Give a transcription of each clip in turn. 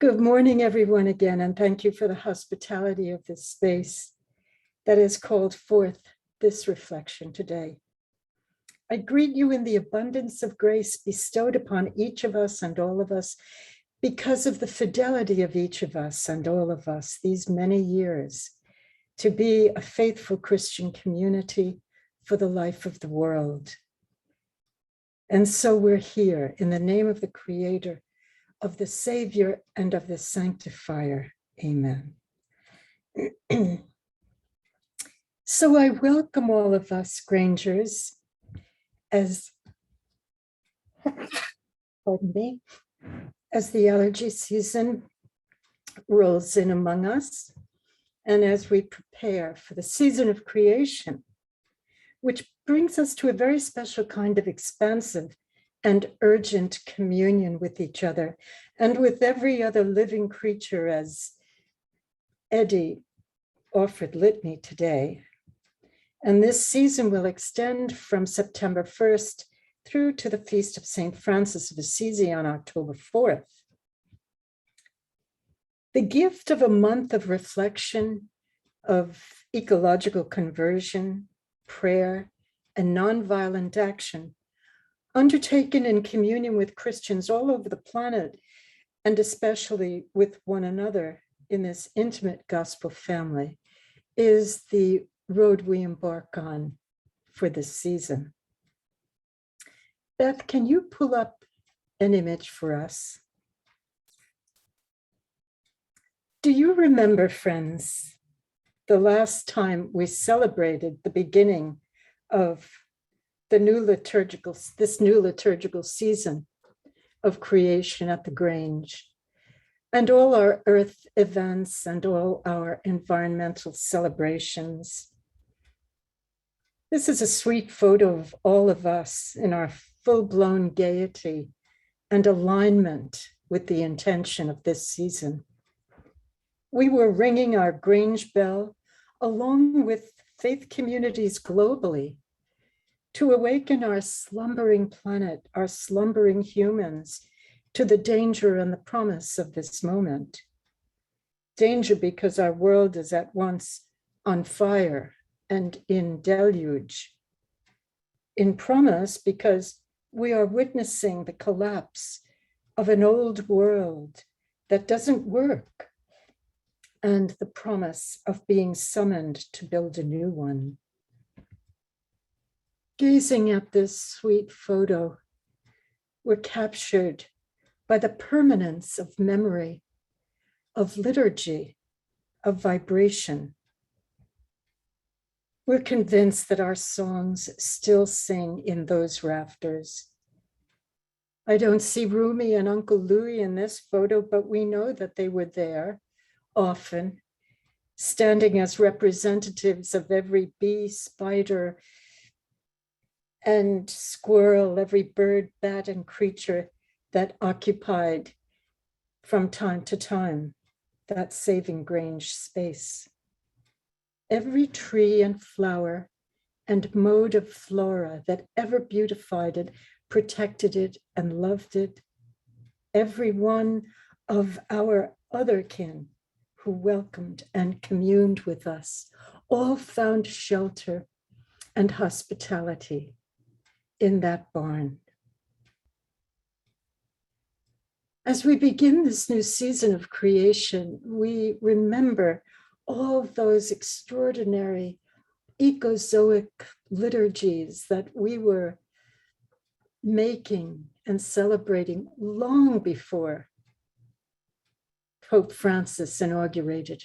Good morning, everyone, again, and thank you for the hospitality of this space that has called forth this reflection today. I greet you in the abundance of grace bestowed upon each of us and all of us because of the fidelity of each of us and all of us these many years to be a faithful Christian community for the life of the world. And so we're here in the name of the Creator, of the Savior, and of the Sanctifier. Amen. So I welcome all of us Grangers as, pardon me, as the allergy season rolls in among us, and as we prepare for the season of creation, which brings us to a very special kind of expansive and urgent communion with each other and with every other living creature, as Eddie offered litany today. And this season will extend from September 1st through to the Feast of St. Francis of Assisi on October 4th. The gift of a month of reflection, of ecological conversion, prayer, and nonviolent action, undertaken in communion with Christians all over the planet, and especially with one another in this intimate gospel family, is the road we embark on for this season. Beth, can you pull up an image for us? Do you remember, friends, the last time we celebrated the beginning of this new liturgical season of creation at the Grange, and all our earth events and all our environmental celebrations? This is a sweet photo of all of us in our full-blown gaiety and alignment with the intention of this season. We were ringing our Grange bell along with faith communities globally to awaken our slumbering planet, our slumbering humans, to the danger and the promise of this moment. Danger because our world is at once on fire and in deluge. In promise because we are witnessing the collapse of an old world that doesn't work, and the promise of being summoned to build a new one. Gazing at this sweet photo, we're captured by the permanence of memory, of liturgy, of vibration. We're convinced that our songs still sing in those rafters. I don't see Rumi and Uncle Louie in this photo, but we know that they were there often, standing as representatives of every bee, spider, and squirrel, every bird, bat, and creature that occupied from time to time that saving Grange space. Every tree and flower and mode of flora that ever beautified it, protected it, and loved it. Every one of our other kin who welcomed and communed with us, all found shelter and hospitality in that barn. As we begin this new season of creation, we remember all those extraordinary ecozoic liturgies that we were making and celebrating long before Pope Francis inaugurated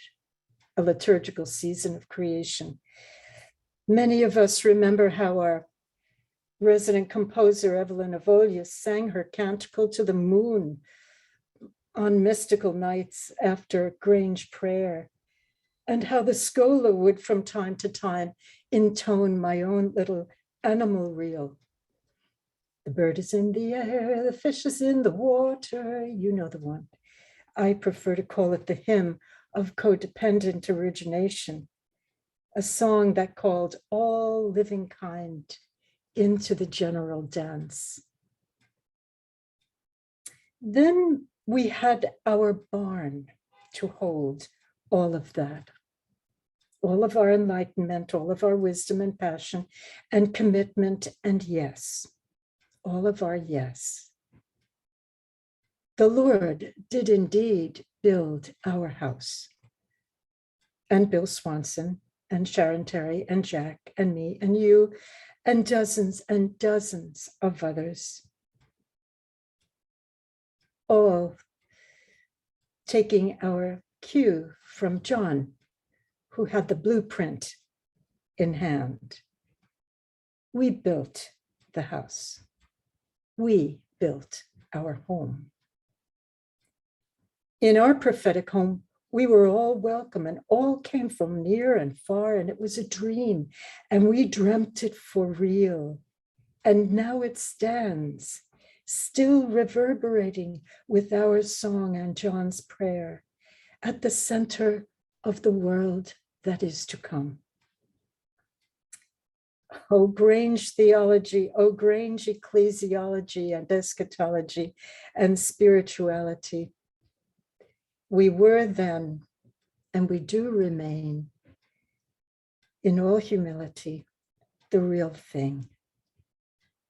a liturgical season of creation. Many of us remember how our resident composer, Evelyn Avolius, sang her canticle to the moon on mystical nights after Grange prayer, and how the schola would from time to time intone my own little animal reel. The bird is in the air, the fish is in the water, you know the one. I prefer to call it the hymn of codependent origination, a song that called all living kind into the general dance. Then We had our barn to hold all of that, all of our enlightenment, all of our wisdom and passion and commitment and yes, all of our yes. The Lord did indeed build our house, and Bill Swanson and Sharon Terry and Jack and me and you and dozens of others, all taking our cue from John, who had the blueprint in hand. We built the house. We built our home. In our prophetic home, we were all welcome and all came from near and far, and it was a dream, and we dreamt it for real. And now it stands, still reverberating with our song and John's prayer, at the center of the world that is to come. O Grange theology, O Grange ecclesiology and eschatology and spirituality. We were then, and we do remain, in all humility, the real thing.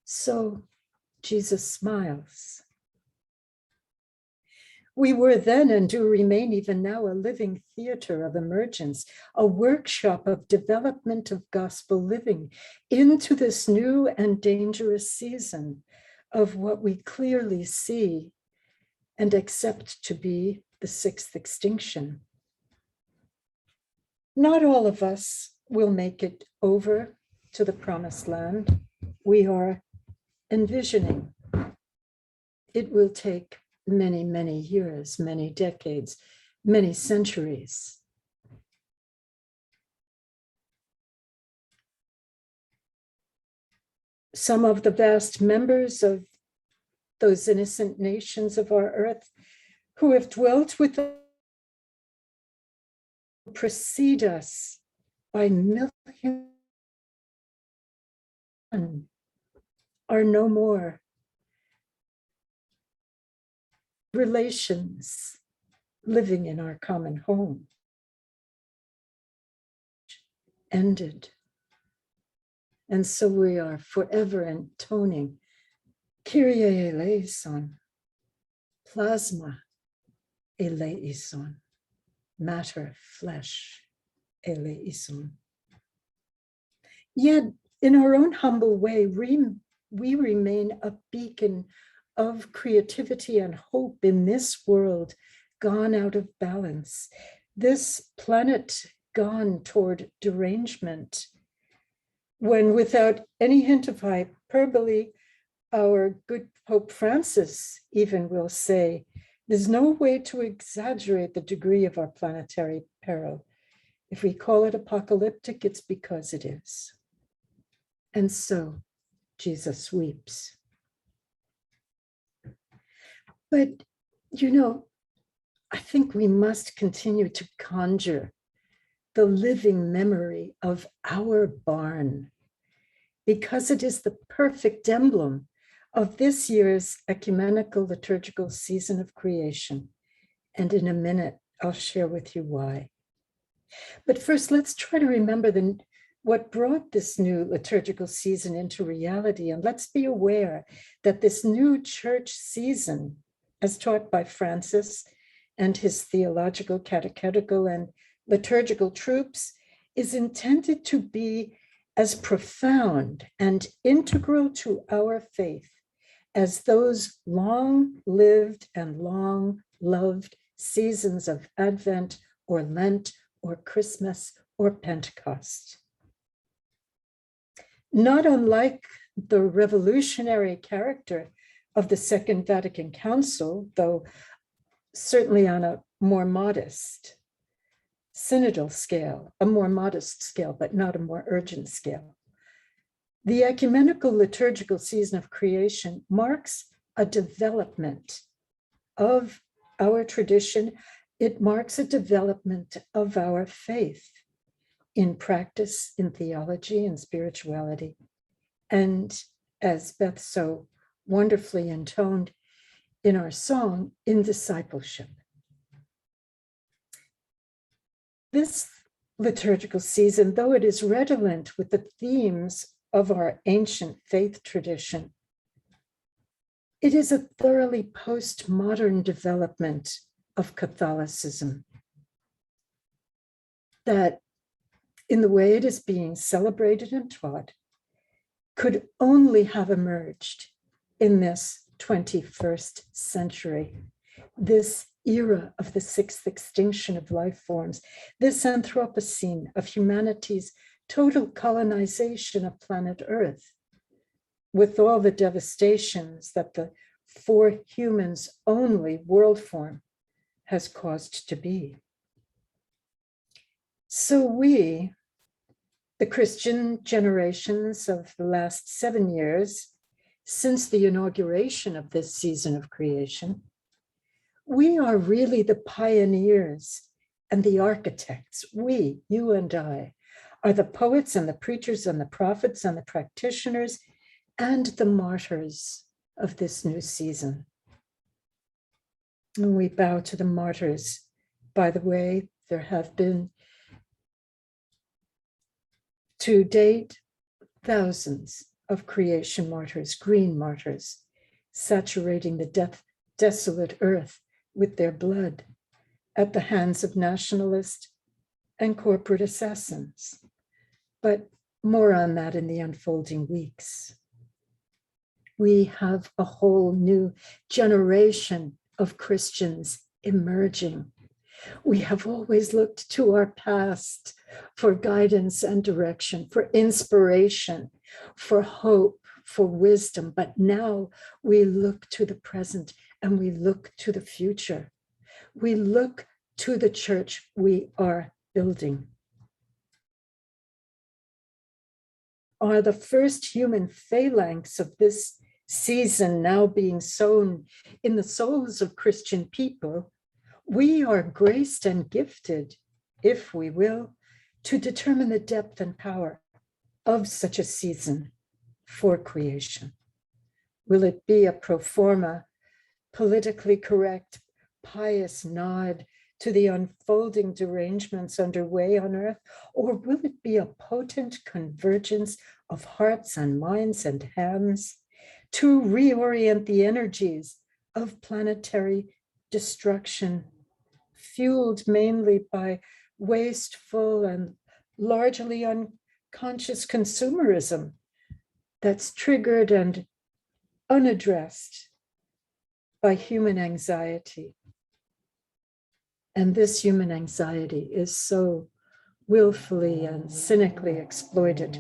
So Jesus smiles. We were then and do remain even now a living theater of emergence, a workshop of development of gospel living into this new and dangerous season of what we clearly see and accept to be the sixth extinction. Not all of us will make it over to the promised land. We are envisioning. It will take many, many years, many decades, many centuries. Some of the vast members of those innocent nations of our earth who have dwelt with us precede us by millions are no more. Relations living in our common home ended. And so we are forever intoning Kyrie eleison, plasma eleison, matter, flesh eleison. Yet in our own humble way, we remain a beacon of creativity and hope in this world gone out of balance, this planet gone toward derangement, when without any hint of hyperbole, our good Pope Francis even will say, there's no way to exaggerate the degree of our planetary peril. If we call it apocalyptic, it's because it is. And so Jesus weeps. But, you know, I think we must continue to conjure the living memory of our barn, because it is the perfect emblem of this year's ecumenical liturgical season of creation. And in a minute, I'll share with you why. But first, let's try to remember what brought this new liturgical season into reality. And let's be aware that this new church season, as taught by Francis and his theological, catechetical, and liturgical troops, is intended to be as profound and integral to our faith as those long-lived and long-loved seasons of Advent or Lent or Christmas or Pentecost. Not unlike the revolutionary character of the Second Vatican Council, though certainly on a more modest synodal scale, a more modest scale, but not a more urgent scale. The ecumenical liturgical season of creation marks a development of our tradition. It marks a development of our faith in practice, in theology and spirituality. And as Beth so wonderfully intoned, in our song, in discipleship. This liturgical season, though it is redolent with the themes of our ancient faith tradition, it is a thoroughly postmodern development of Catholicism that, in the way it is being celebrated and taught, could only have emerged in this 21st century, this era of the sixth extinction of life forms, this Anthropocene of humanity's total colonization of planet Earth, with all the devastations that the for humans only world form has caused to be. So we, the Christian generations of the last 7 years, since the inauguration of this season of creation, we are really the pioneers and the architects. We, you and I, are the poets and the preachers and the prophets and the practitioners and the martyrs of this new season. And we bow to the martyrs. By the way, there have been to date thousands of creation martyrs, green martyrs, saturating the desolate earth with their blood at the hands of nationalist and corporate assassins. But more on that in the unfolding weeks. We have a whole new generation of Christians emerging. We have always looked to our past for guidance and direction, for inspiration, for hope, for wisdom. But now we look to the present and we look to the future. We look to the church we are building. Are the first human phalanx of this season now being sown in the souls of Christian people? We are graced and gifted, if we will, to determine the depth and power of such a season for creation. Will it be a pro forma, politically correct, pious nod to the unfolding derangements underway on earth? Or will it be a potent convergence of hearts and minds and hands to reorient the energies of planetary destruction, fueled mainly by wasteful and largely unconscious consumerism that's triggered and unaddressed by human anxiety? And this human anxiety is so willfully and cynically exploited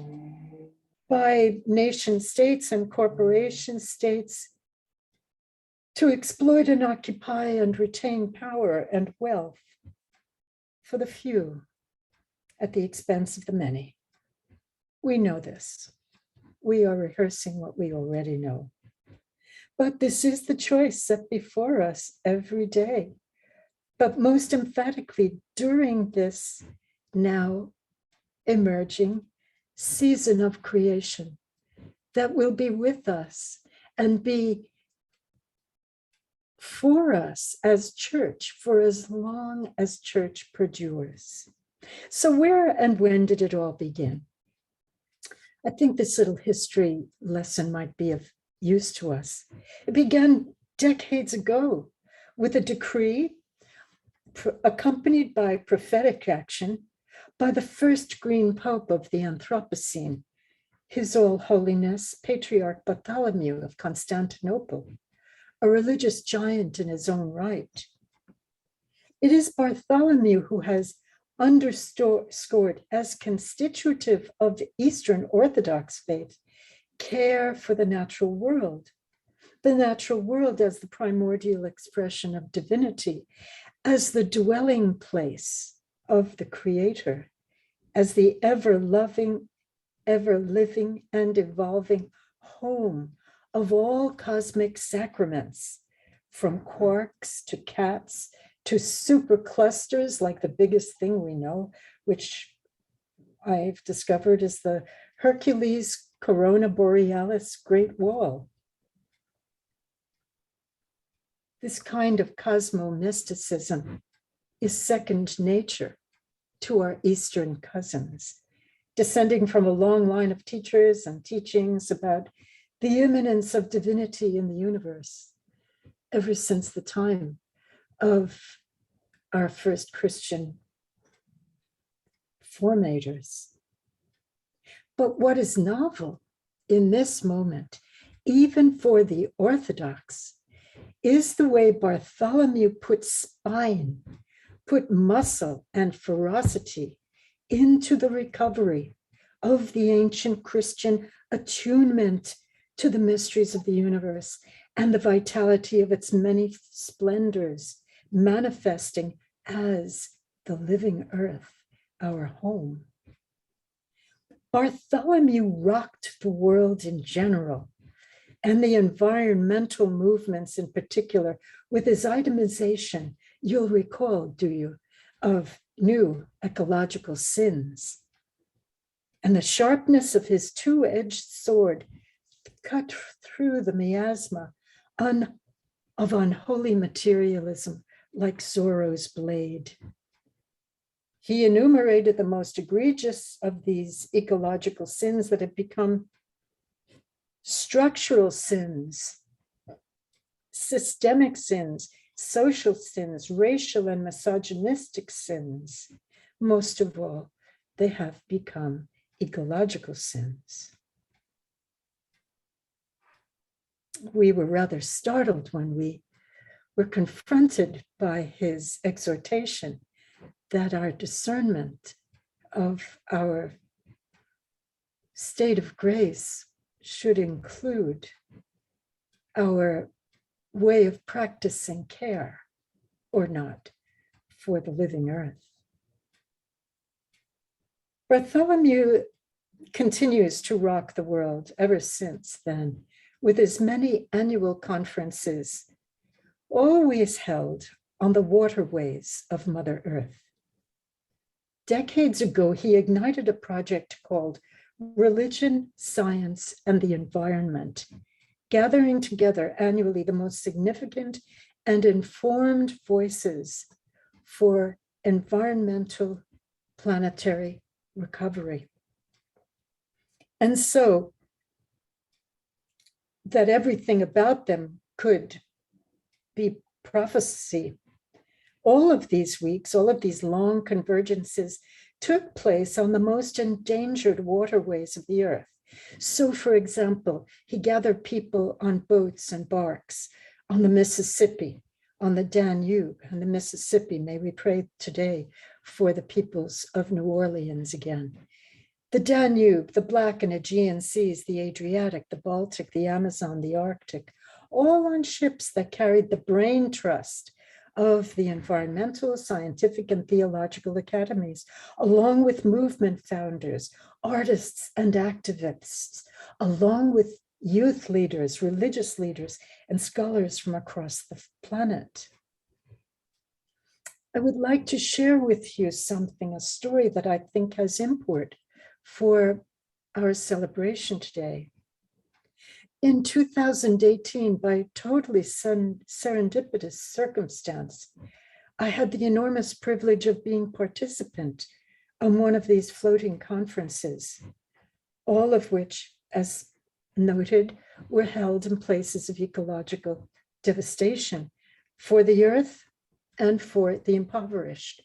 by nation states and corporation states to exploit and occupy and retain power and wealth for the few at the expense of the many. We know this. We are rehearsing what we already know. But this is the choice set before us every day. But most emphatically, during this now emerging season of creation that will be with us and be for us as church for as long as church perdures. So where and when did it all begin? I think this little history lesson might be of use to us. It began decades ago with a decree accompanied by prophetic action by the first green pope of the Anthropocene, His All Holiness Patriarch Bartholomew of Constantinople, a religious giant in his own right. It is Bartholomew who has underscored as constitutive of the Eastern Orthodox faith care for the natural world as the primordial expression of divinity, as the dwelling place of the Creator, as the ever-loving, ever-living, and evolving home of all cosmic sacraments, from quarks to cats to superclusters like the biggest thing we know, which I've discovered is the Hercules Corona Borealis Great Wall. This kind of cosmo-mysticism is second nature to our Eastern cousins, descending from a long line of teachers and teachings about the immanence of divinity in the universe, ever since the time of our first Christian formators. But what is novel in this moment, even for the Orthodox, is the way Bartholomew put spine, put muscle and ferocity into the recovery of the ancient Christian attunement to the mysteries of the universe and the vitality of its many splendors, manifesting as the living earth, our home. Bartholomew rocked the world in general and the environmental movements in particular with his itemization, you'll recall, do you, of new ecological sins. And the sharpness of his two-edged sword cut through the miasma of unholy materialism like Zorro's blade. He enumerated the most egregious of these ecological sins that have become structural sins, systemic sins, social sins, racial and misogynistic sins. Most of all, they have become ecological sins. We were rather startled when we were confronted by his exhortation that our discernment of our state of grace should include our way of practicing care or not for the living earth. Bartholomew continues to rock the world ever since then with his many annual conferences, always held on the waterways of Mother Earth. Decades ago, he ignited a project called Religion, Science, and the Environment, gathering together annually the most significant and informed voices for environmental planetary recovery. And so that everything about them could be prophecy. All of these weeks, all of these long convergences took place on the most endangered waterways of the earth. So, for example, he gathered people on boats and barks on the Mississippi, on the Danube and the Mississippi. May we pray today for the peoples of New Orleans again. The Danube, the Black and Aegean seas, the Adriatic, the Baltic, the Amazon, the Arctic, all on ships that carried the brain trust of the environmental, scientific, and theological academies, along with movement founders, artists, and activists, along with youth leaders, religious leaders, and scholars from across the planet. I would like to share with you something, a story that I think has import for our celebration today. In 2018, by totally serendipitous circumstance, I had the enormous privilege of being participant on one of these floating conferences, all of which, as noted, were held in places of ecological devastation for the earth and for the impoverished,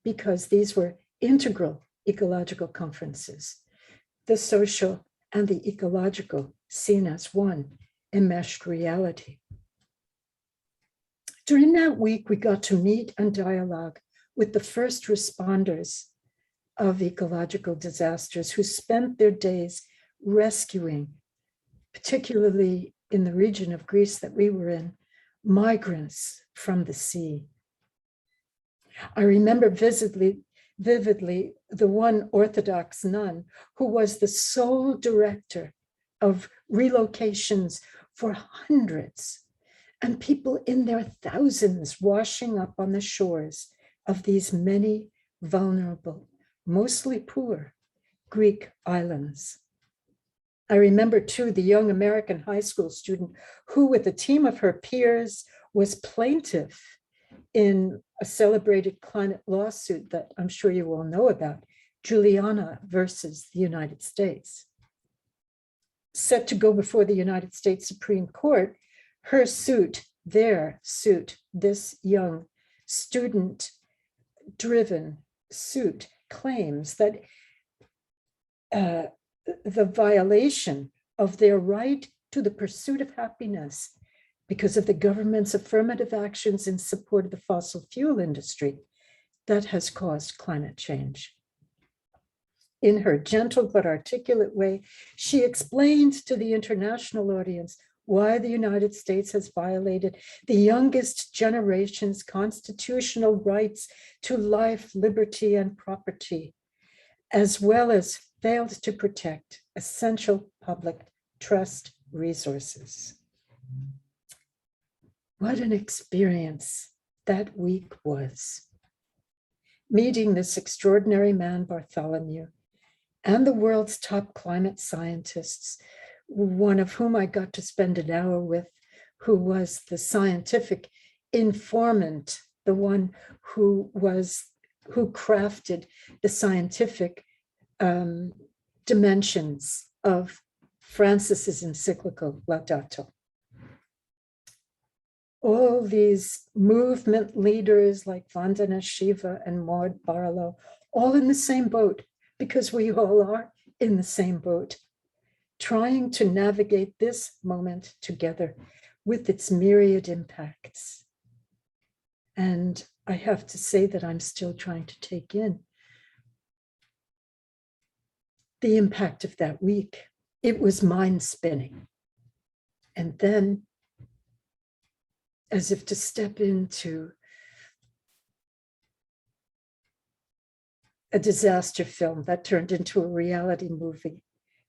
because these were integral ecological conferences, the social and the ecological seen as one enmeshed reality. During that week, we got to meet and dialogue with the first responders of ecological disasters who spent their days rescuing, particularly in the region of Greece that we were in, migrants from the sea. I remember vividly the one Orthodox nun who was the sole director of relocations for hundreds and people in their thousands washing up on the shores of these many vulnerable, mostly poor Greek islands. I remember too the young American high school student who, with a team of her peers, was plaintiff in a celebrated climate lawsuit that I'm sure you all know about, Juliana versus the United States. Set to go before the United States Supreme Court, her suit, their suit, this young student-driven suit claims that the violation of their right to the pursuit of happiness because of the government's affirmative actions in support of the fossil fuel industry, that has caused climate change. In her gentle but articulate way, she explained to the international audience why the United States has violated the youngest generation's constitutional rights to life, liberty, and property, as well as failed to protect essential public trust resources. What an experience that week was. Meeting this extraordinary man, Bartholomew, and the world's top climate scientists, one of whom I got to spend an hour with, who was the scientific informant, the one who crafted the scientific dimensions of Francis's encyclical Laudato. All these movement leaders like Vandana Shiva and Maud Barlow, all in the same boat, because we all are in the same boat, trying to navigate this moment together with its myriad impacts. And I have to say that I'm still trying to take in the impact of that week. It was mind-spinning. And then, as if to step into a disaster film that turned into a reality movie,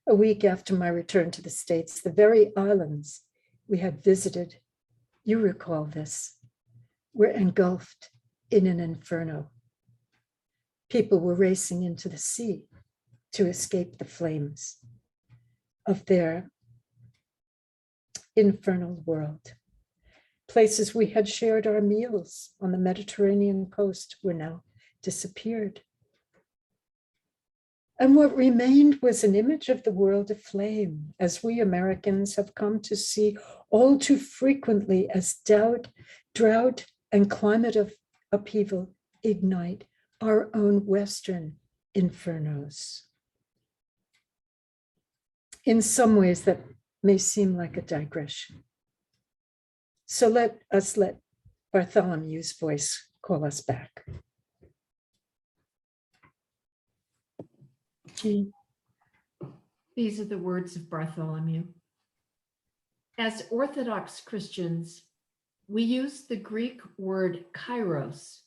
a week after my return to the States, the very islands we had visited, you recall this, were engulfed in an inferno. People were racing into the sea to escape the flames of their infernal world. Places we had shared our meals on the Mediterranean coast were now disappeared. And what remained was an image of the world aflame, as we Americans have come to see all too frequently as doubt, drought, and climate of upheaval ignite our own Western infernos. In some ways, that may seem like a digression. So let Bartholomew's voice call us back. These are the words of Bartholomew. As Orthodox Christians, we use the Greek word kairos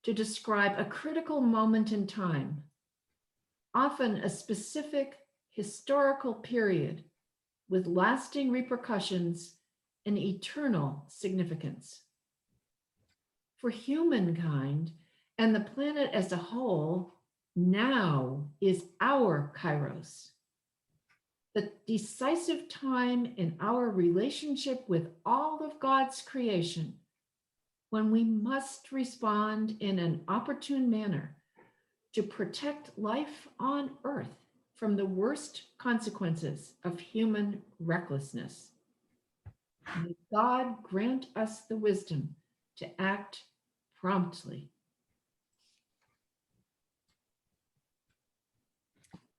to describe a critical moment in time, often a specific historical period with lasting repercussions and eternal significance. For humankind and the planet as a whole, now is our kairos, the decisive time in our relationship with all of God's creation, when we must respond in an opportune manner to protect life on earth from the worst consequences of human recklessness. May God grant us the wisdom to act promptly.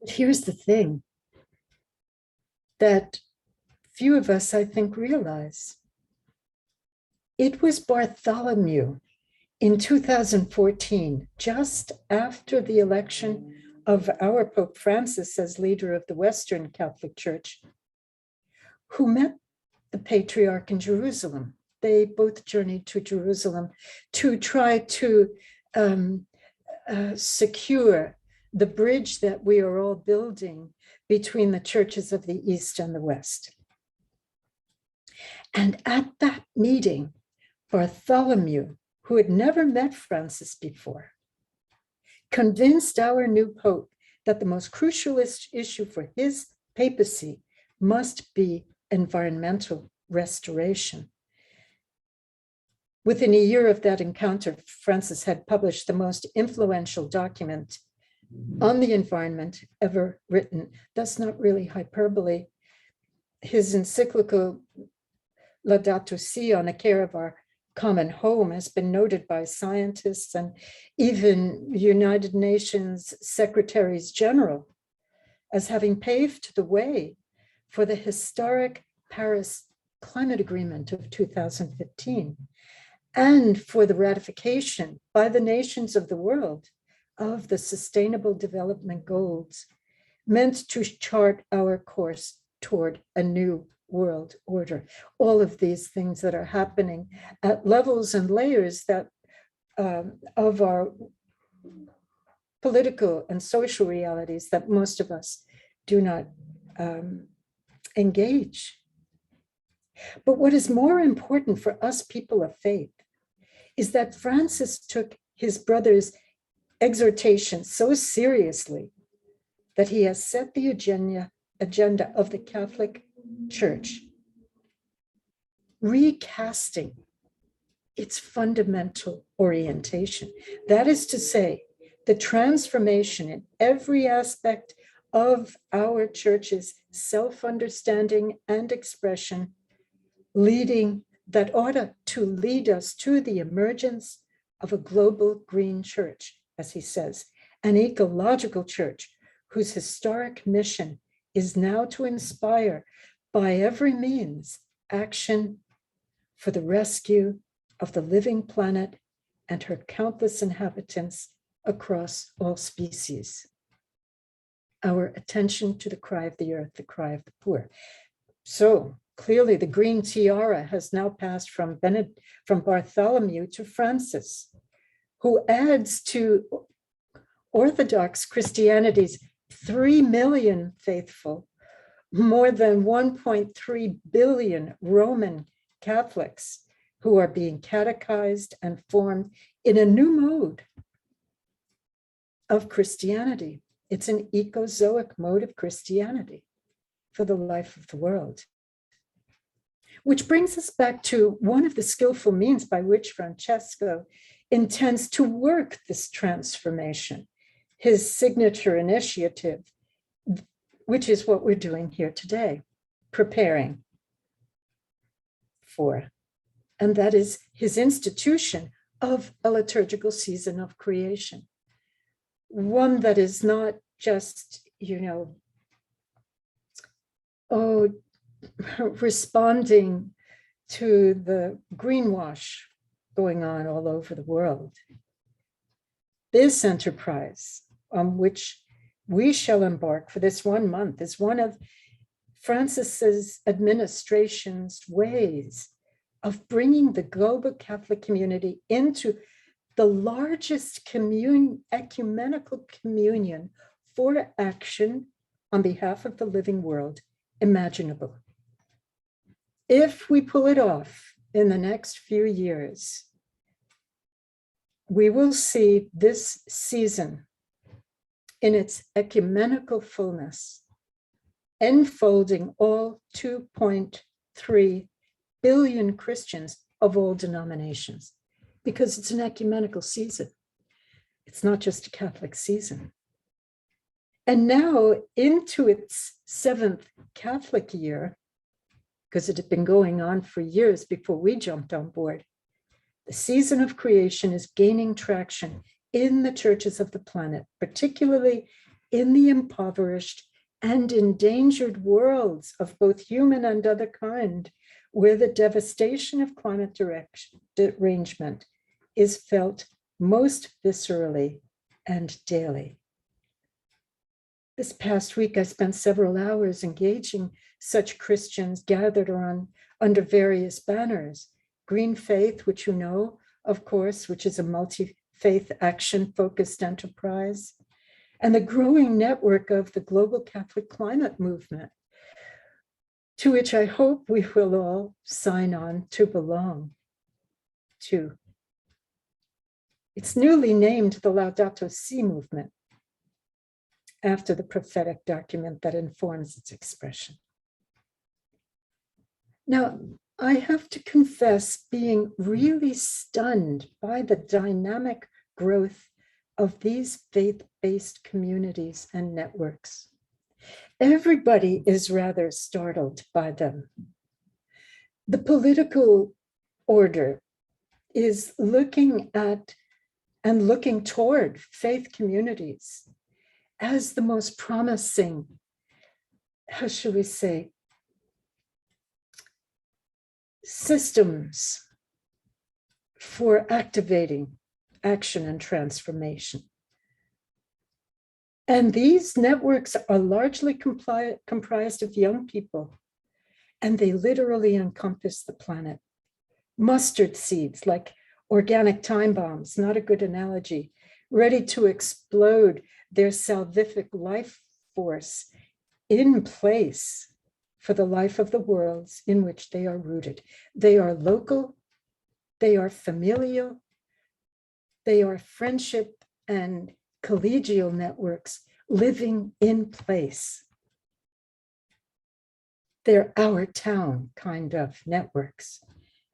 Here's the thing that few of us, I think, realize. It was Bartholomew in 2014, just after the election of our Pope Francis as leader of the Western Catholic Church, who met the Patriarch in Jerusalem. They both journeyed to Jerusalem to try to secure the bridge that we are all building between the churches of the East and the West. And at that meeting, Bartholomew, who had never met Francis before, convinced our new Pope that the most crucial issue for his papacy must be environmental restoration. Within a year of that encounter, Francis had published the most influential document on the environment ever written. That's not really hyperbole. His encyclical Laudato Si on the care of our common home has been noted by scientists and even United Nations Secretaries General as having paved the way for the historic Paris Climate Agreement of 2015 and for the ratification by the nations of the world of the Sustainable Development Goals meant to chart our course toward a new world order. All of these things that are happening at levels and layers that of our political and social realities that most of us do not engage. But what is more important for us people of faith is that Francis took his brother's exhortation so seriously that he has set the agenda of the Catholic Church, recasting its fundamental orientation. That is to say, the transformation in every aspect of our church's self-understanding and expression, that ought to lead us to the emergence of a global green church, as he says, an ecological church whose historic mission is now to inspire by every means action for the rescue of the living planet and her countless inhabitants across all species. Our attention to the cry of the earth, the cry of the poor. So clearly the green tiara has now passed from Bartholomew to Francis, who adds to Orthodox Christianity's 3 million faithful, more than 1.3 billion Roman Catholics who are being catechized and formed in a new mode of Christianity. It's an ecozoic mode of Christianity for the life of the world. Which brings us back to one of the skillful means by which Francesco intends to work this transformation, his signature initiative, which is what we're doing here today, preparing for. And that is his institution of a liturgical season of creation. One that is not just, responding to the greenwash going on all over the world. This enterprise on which we shall embark for this 1 month is one of Francis's administration's ways of bringing the global Catholic community into the largest ecumenical communion for action on behalf of the living world imaginable. If we pull it off in the next few years, we will see this season in its ecumenical fullness, enfolding all 2.3 billion Christians of all denominations, because it's an ecumenical season. It's not just a Catholic season. And now into its 7th Catholic year, because it had been going on for years before we jumped on board, the season of creation is gaining traction in the churches of the planet, particularly in the impoverished and endangered worlds of both human and other kind, where the devastation of climate derangement is felt most viscerally and daily. This past week, I spent several hours engaging such Christians gathered under various banners. Green Faith, which you know, of course, which is a multi-faith action-focused enterprise, and the growing network of the Global Catholic Climate Movement, to which I hope we will all sign on to belong to. It's newly named the Laudato Si movement, after the prophetic document that informs its expression. Now, I have to confess being really stunned by the dynamic growth of these faith-based communities and networks. Everybody is rather startled by them. The political order is looking at and looking toward faith communities as the most promising, how should we say, systems for activating action and transformation. And these networks are largely comprised of young people, and they literally encompass the planet. Mustard seeds, like organic time bombs, not a good analogy, ready to explode their salvific life force in place for the life of the worlds in which they are rooted. They are local, they are familial, they are friendship and collegial networks living in place. They're our town kind of networks.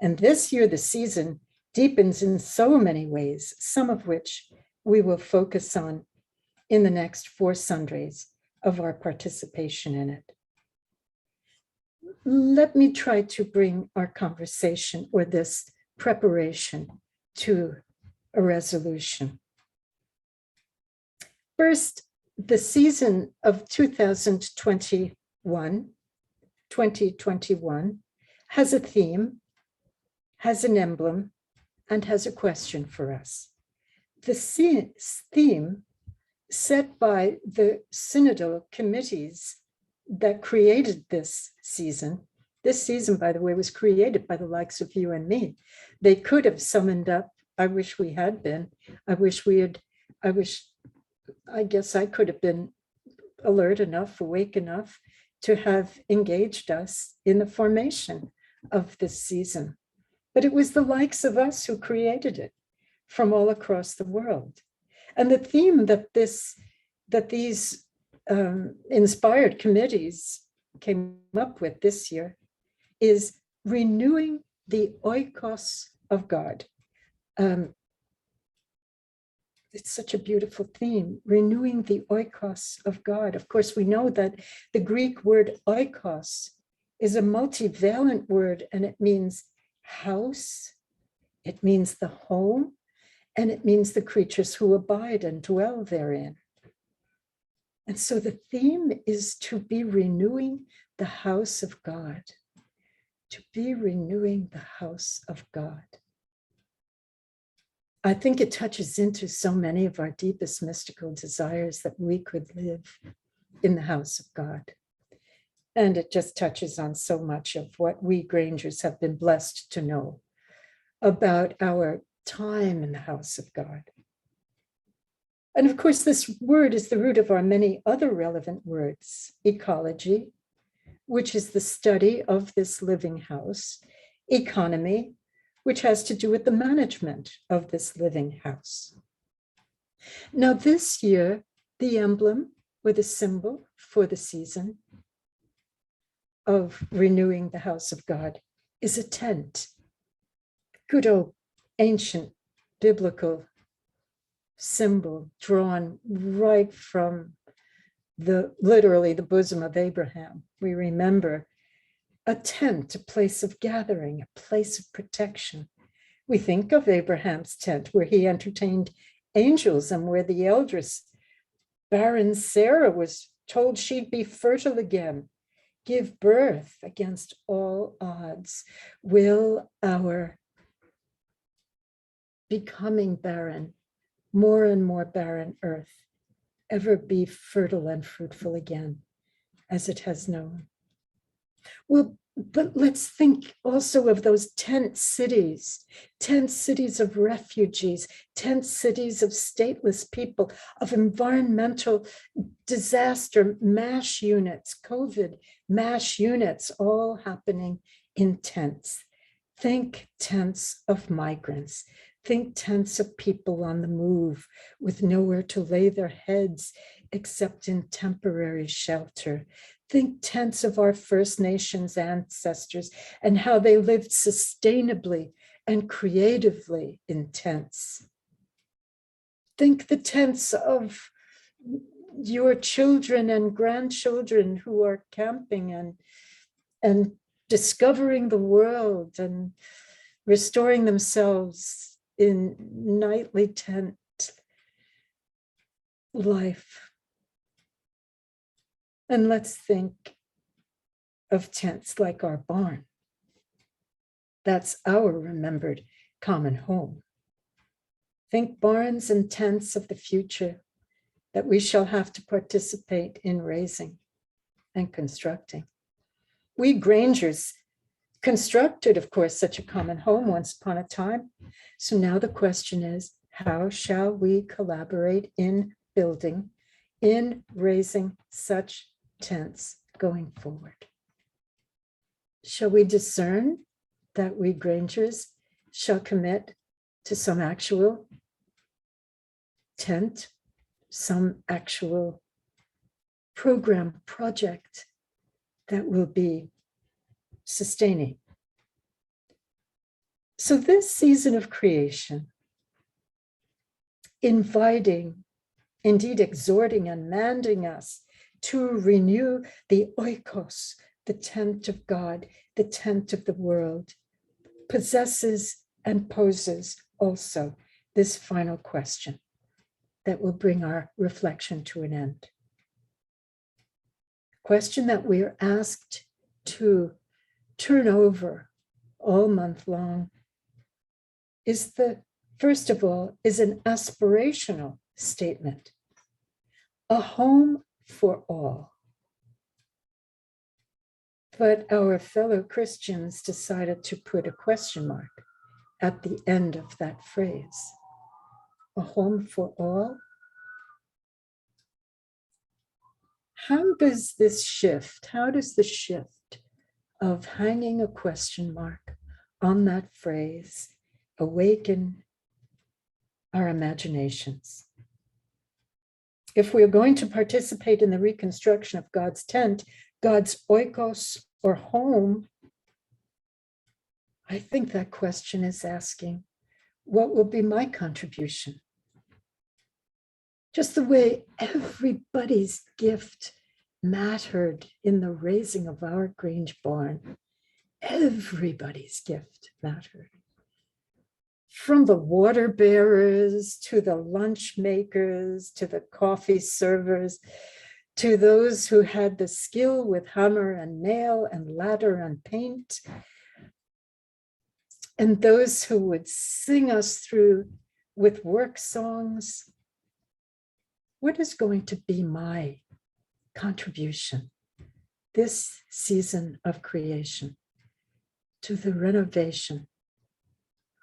And this year, the season deepens in so many ways, some of which we will focus on in the next 4 Sundays of our participation in it. Let me try to bring our conversation or this preparation to a resolution. First, the season of 2021 has a theme, has an emblem, and has a question for us. The theme set by the synodal committees that created this season, by the way, was created by the likes of you and me. They could have summoned up, I wish we had been, I guess I could have been alert enough, awake enough to have engaged us in the formation of this season. But it was the likes of us who created it from all across the world. And the theme that these inspired committees came up with this year is renewing the Oikos of God. It's such a beautiful theme, renewing the Oikos of God. Of course, we know that the Greek word oikos is a multivalent word, and it means house, it means the home, and it means the creatures who abide and dwell therein. And so the theme is to be renewing the house of God, to be renewing the house of God. I think it touches into so many of our deepest mystical desires that we could live in the house of God. And it just touches on so much of what we Grangers have been blessed to know about our time in the house of God. And of course, this word is the root of our many other relevant words: ecology, which is the study of this living house; economy, which has to do with the management of this living house. Now, this year, the emblem or the symbol for the season of renewing the house of God is a tent. Good old ancient biblical symbol drawn right from literally the bosom of Abraham. We remember a tent, a place of gathering, a place of protection. We think of Abraham's tent where he entertained angels and where the eldest barren Sarah was told she'd be fertile again, give birth against all odds. Will our becoming barren, more and more barren earth ever be fertile and fruitful again as it has known? Well, but let's think also of those tent cities of refugees, tent cities of stateless people, of environmental disaster MASH units, COVID MASH units, all happening in tents. Think tents of migrants. Think tents of people on the move with nowhere to lay their heads except in temporary shelter. Think tents of our First Nations ancestors and how they lived sustainably and creatively in tents. Think the tents of your children and grandchildren who are camping and discovering the world and restoring themselves in nightly tent life. And let's think of tents like our barn. That's our remembered common home. Think barns and tents of the future that we shall have to participate in raising and constructing. We Grangers constructed, of course, such a common home once upon a time. So now the question is, how shall we collaborate in building, in raising such tents going forward? Shall we discern that we Grangers shall commit to some actual tent, some actual program, project that will be sustaining? So this season of creation, inviting, indeed exhorting and manding us to renew the oikos, the tent of God, the tent of the world, possesses and poses also this final question that will bring our reflection to an end. Question that we are asked to turn over all month long is first of all, is an aspirational statement. A home for all. But our fellow Christians decided to put a question mark at the end of that phrase. A home for all? How does this shift, how does the shift of hanging a question mark on that phrase awaken our imaginations? If we're going to participate in the reconstruction of God's tent, God's oikos or home, I think that question is asking, what will be my contribution? Just the way everybody's gift mattered in the raising of our Grange barn, everybody's gift mattered. From the water bearers to the lunch makers, to the coffee servers, to those who had the skill with hammer and nail and ladder and paint, and those who would sing us through with work songs. What is going to be my contribution this season of creation to the renovation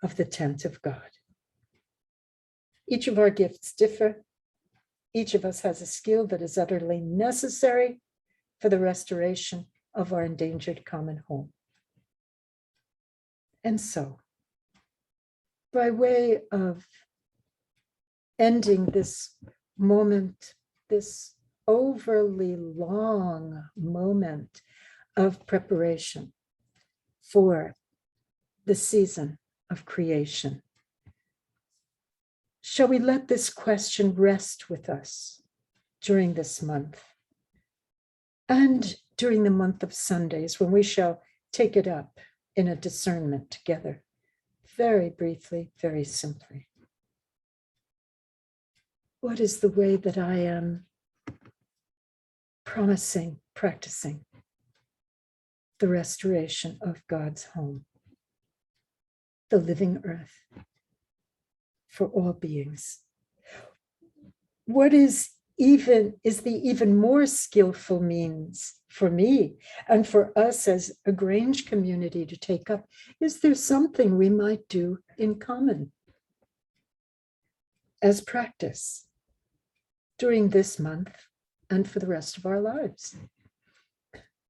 of the tent of God? Each of our gifts differ. Each of us has a skill that is utterly necessary for the restoration of our endangered common home. And so, by way of ending this moment, this overly long moment of preparation for the season of creation, shall we let this question rest with us during this month and during the month of Sundays, when we shall take it up in a discernment together, very briefly, very simply. What is the way that I am promising, practicing the restoration of God's home, the living earth for all beings? What is the even more skillful means for me and for us as a Grange community to take up? Is there something we might do in common as practice during this month and for the rest of our lives,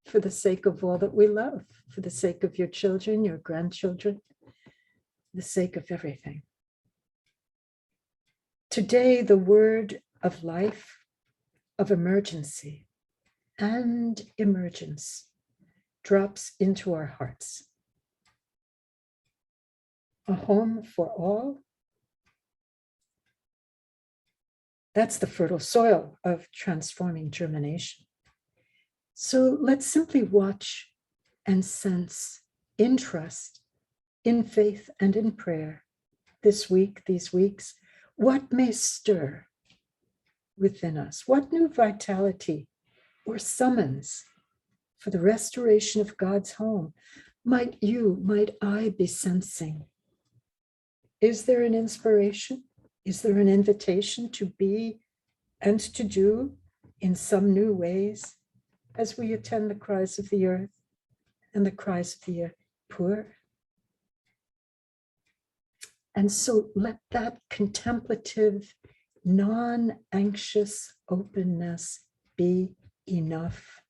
for the sake of all that we love, for the sake of your children, your grandchildren, the sake of everything? Today, the word of life, of emergency, and emergence drops into our hearts. A home for all. That's the fertile soil of transforming germination. So let's simply watch and sense in trust, in faith, and in prayer this week, these weeks, what may stir within us, what new vitality or summons for the restoration of God's home might I be sensing? Is there an inspiration? Is there an invitation to be and to do in some new ways as we attend the cries of the earth and the cries of the poor? And so let that contemplative, non-anxious openness be enough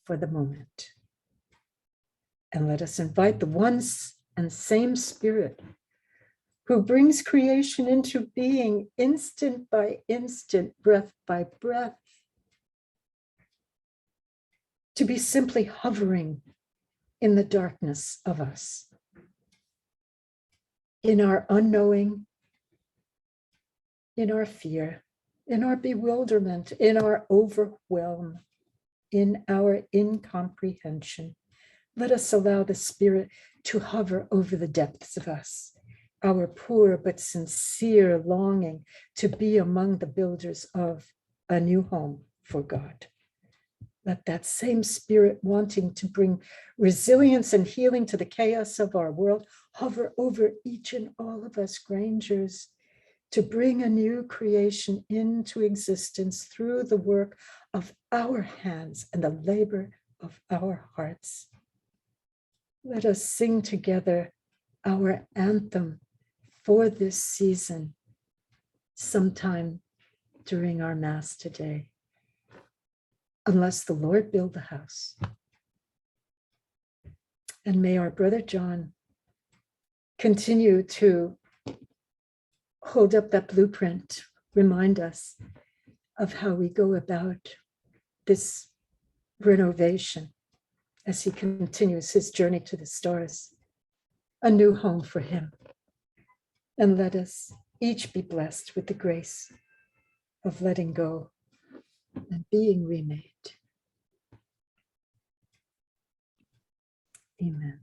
for the moment. And let us invite the one and same Spirit who brings creation into being instant by instant, breath by breath, to be simply hovering in the darkness of us, in our unknowing, in our fear, in our bewilderment, in our overwhelm, in our incomprehension. Let us allow the Spirit to hover over the depths of us, our poor but sincere longing to be among the builders of a new home for God. Let that same Spirit wanting to bring resilience and healing to the chaos of our world hover over each and all of us Grangers, to bring a new creation into existence through the work of our hands and the labor of our hearts. Let us sing together our anthem for this season sometime during our Mass today. Unless the Lord build the house. And may our brother John continue to hold up that blueprint, remind us of how we go about this renovation as he continues his journey to the stars, a new home for him. And let us each be blessed with the grace of letting go and being remade. Amen.